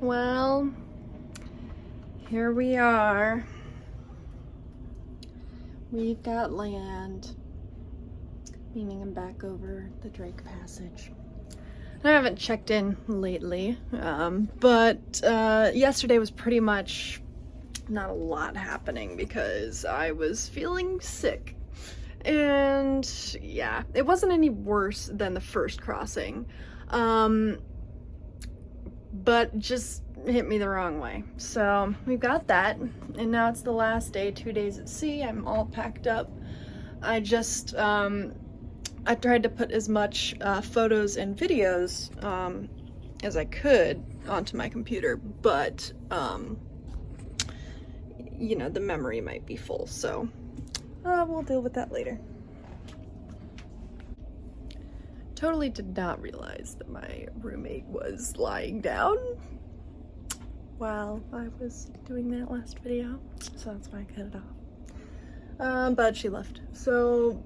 Well, here we are. We've got land, meaning I'm back over the Drake Passage. I haven't checked in lately, but yesterday was pretty much not a lot happening because I was feeling sick. And yeah, it wasn't any worse than the first crossing, but just hit me the wrong way. So we've got that, and now it's the last day, 2 days at sea. I'm all packed up. I just I tried to put as much photos and videos as I could onto my computer, but you know, the memory might be full, so we'll deal with that later. Totally did not realize that my roommate was lying down while I was doing that last video, so that's why I cut it off. But she left. So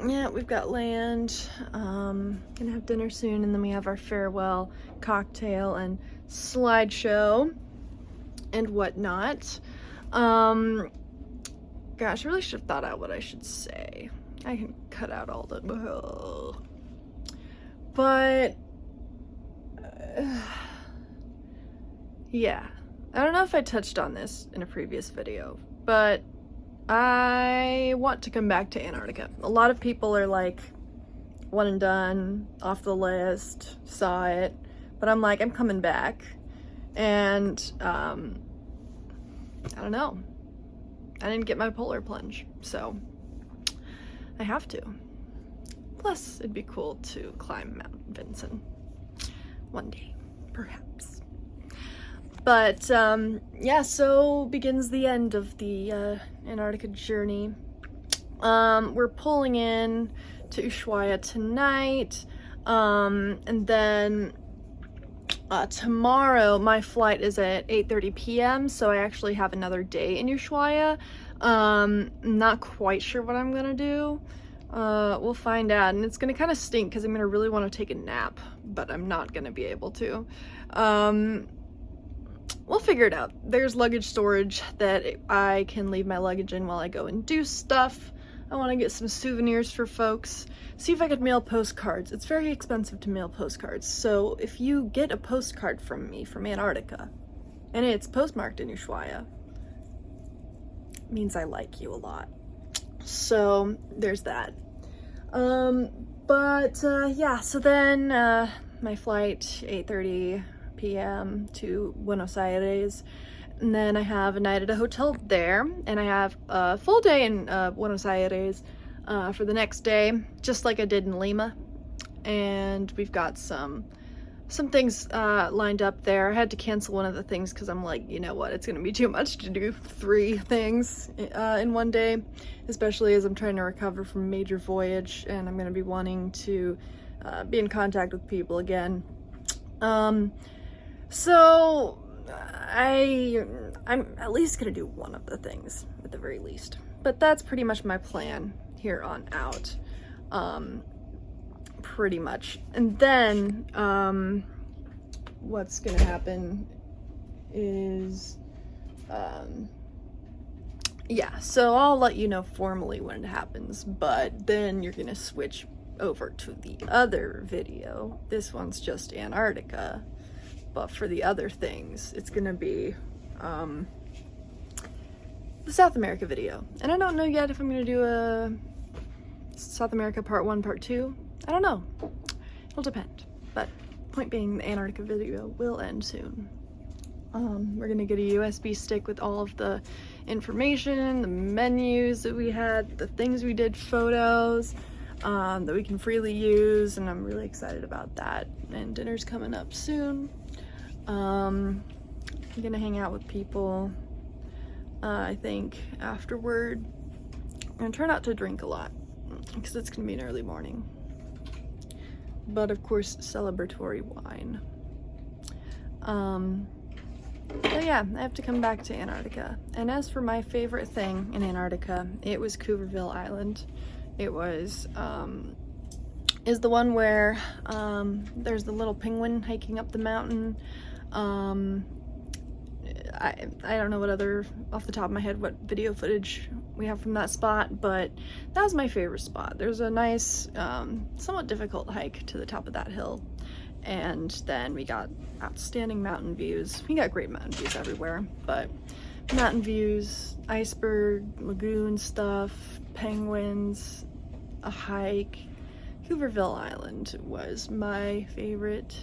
yeah, we've got land. Gonna have dinner soon, and then we have our farewell cocktail and slideshow and whatnot. Gosh, I really should have thought out what I should say. I can cut out all the but yeah, I don't know if I touched on this in a previous video, but I want to come back to Antarctica. A lot of people are like, one and done, off the list, saw it, but I'm like, I'm coming back. And I don't know, I didn't get my polar plunge, so I have to. Plus, it'd be cool to climb Mount Vinson one day, perhaps. But yeah, so begins the end of the Antarctica journey. We're pulling in to Ushuaia tonight, and then tomorrow my flight is at 8:30 p.m. so I actually have another day in Ushuaia. Not quite sure what I'm gonna do. We'll find out, and it's gonna kind of stink because I'm gonna really want to take a nap, but I'm not gonna be able to. We'll figure it out. There's luggage storage that I can leave my luggage in while I go and do stuff. I want to get some souvenirs for folks. See if I could mail postcards. It's very expensive to mail postcards, so if you get a postcard from me from Antarctica, and it's postmarked in Ushuaia, it means I like you a lot. So there's that. Yeah, so then my flight 8:30 p.m. to Buenos Aires, and then I have a night at a hotel there, and I have a full day in Buenos Aires for the next day, just like I did in Lima. And we've got some things lined up there. I had to cancel one of the things because I'm like, you know what, it's gonna be too much to do 3 things in one day, especially as I'm trying to recover from a major voyage, and I'm gonna be wanting to be in contact with people again. So I'm at least gonna do one of the things at the very least, but that's pretty much my plan here on out. Pretty much. And then what's gonna happen is yeah, so I'll let you know formally when it happens, but then you're gonna switch over to the other video. This one's just Antarctica, but for the other things it's gonna be the South America video. And I don't know yet if I'm gonna do a South America part 1, part 2. I don't know. It'll depend. But point being, the Antarctica video will end soon. We're gonna get a USB stick with all of the information, the menus that we had, the things we did, photos that we can freely use, and I'm really excited about that. And dinner's coming up soon. I'm gonna hang out with people, I think, afterward. I'm gonna try not to drink a lot because it's gonna be an early morning. But of course, celebratory wine. So yeah, I have to come back to Antarctica. And as for my favorite thing in Antarctica, it was Cuvier Island. It was is the one where there's the little penguin hiking up the mountain. I don't know what other, off the top of my head, what video footage we have from that spot, but that was my favorite spot. There's a nice, somewhat difficult hike to the top of that hill, and then we got outstanding mountain views. We got great mountain views everywhere, but mountain views, iceberg, lagoon stuff, penguins, a hike. Hooverville Island was my favorite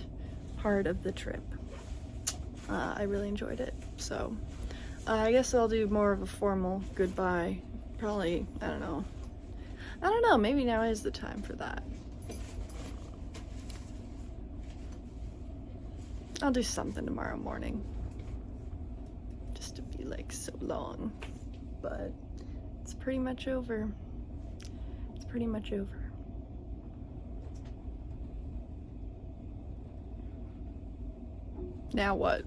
part of the trip. I really enjoyed it, so I guess I'll do more of a formal goodbye. Probably, I don't know, maybe now is the time for that. I'll do something tomorrow morning, just to be like so long, but it's pretty much over. It's pretty much over. Now what?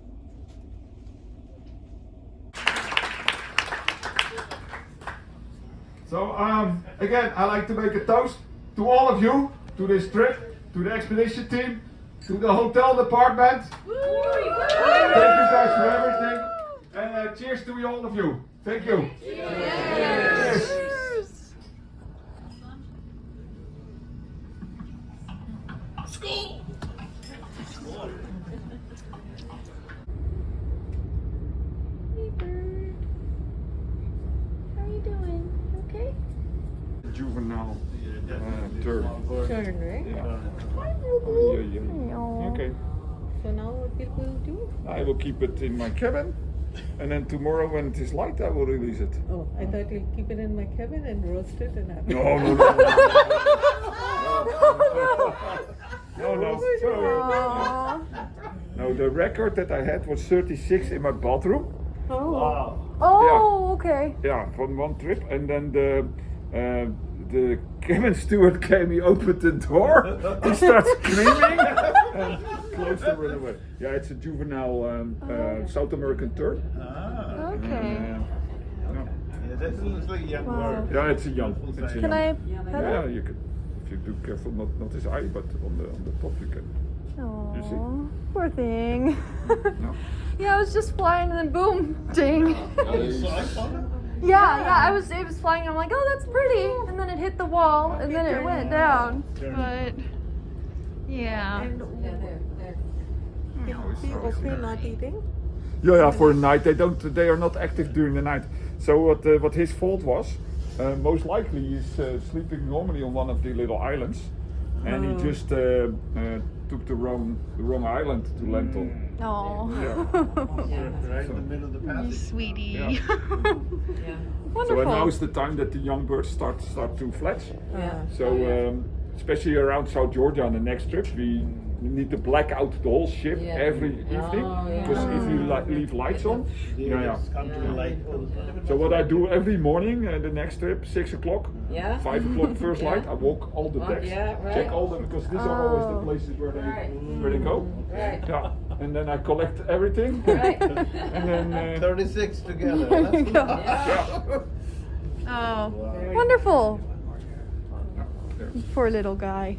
So again, I like to make a toast to all of you, to this trip, to the expedition team, to the hotel department. Thank you guys for everything, and cheers to all of you. Thank you. Cheers. School. Hey bird. How are you doing? Okay? Juvenile turn. Turn, right? Yeah. Aw. Okay. So now what will do? I will keep it in my cabin, and then tomorrow when it is light, I will release it. Oh, I thought you'll keep it in my cabin and roast it and have it. No. Aw. No, the record that I had was 36 in my bathroom. Oh, Oh, okay. Yeah, from one trip, and then the cabin steward came. He opened the door. He started screaming and closed the door away. Yeah, it's a juvenile South American tern. Okay. Yeah. Yeah, that looks like a young Wow. bird. Yeah, it's a young. It's a Can young. I pet Yeah, it? you can. If you do careful, not his eye, but on the top you can. You see? Aw, poor thing. No. Yeah, I was just flying and then boom, ding. So I saw them. Yeah, it was flying and I'm like, oh, that's pretty. And then it hit the wall and then it went down. But, yeah. and Oh, it's be so okay sweet. not eating? Yeah, for the night they are not active during the night. So what his fault was, most likely he's sleeping normally on one of the little islands, and he just took the wrong island to land on. Oh. Right in the middle of the passage. Sweetie. Yeah. Wonderful. So now is the time that the young birds start to fledge. Yeah. So especially around South Georgia on the next trip, we need to black out the whole ship every evening, because if you leave lights on, They yeah. just come to the light all the time. So what I do every morning, the next trip, 6 o'clock, Yeah. 5 o'clock first Yeah. light, I walk all the decks, yeah, right. check all the, because these are always the places where they go. Right. Yeah, and then I collect everything, Right. and then 36 together. There you go. yeah. Oh, wonderful. There. Poor little guy.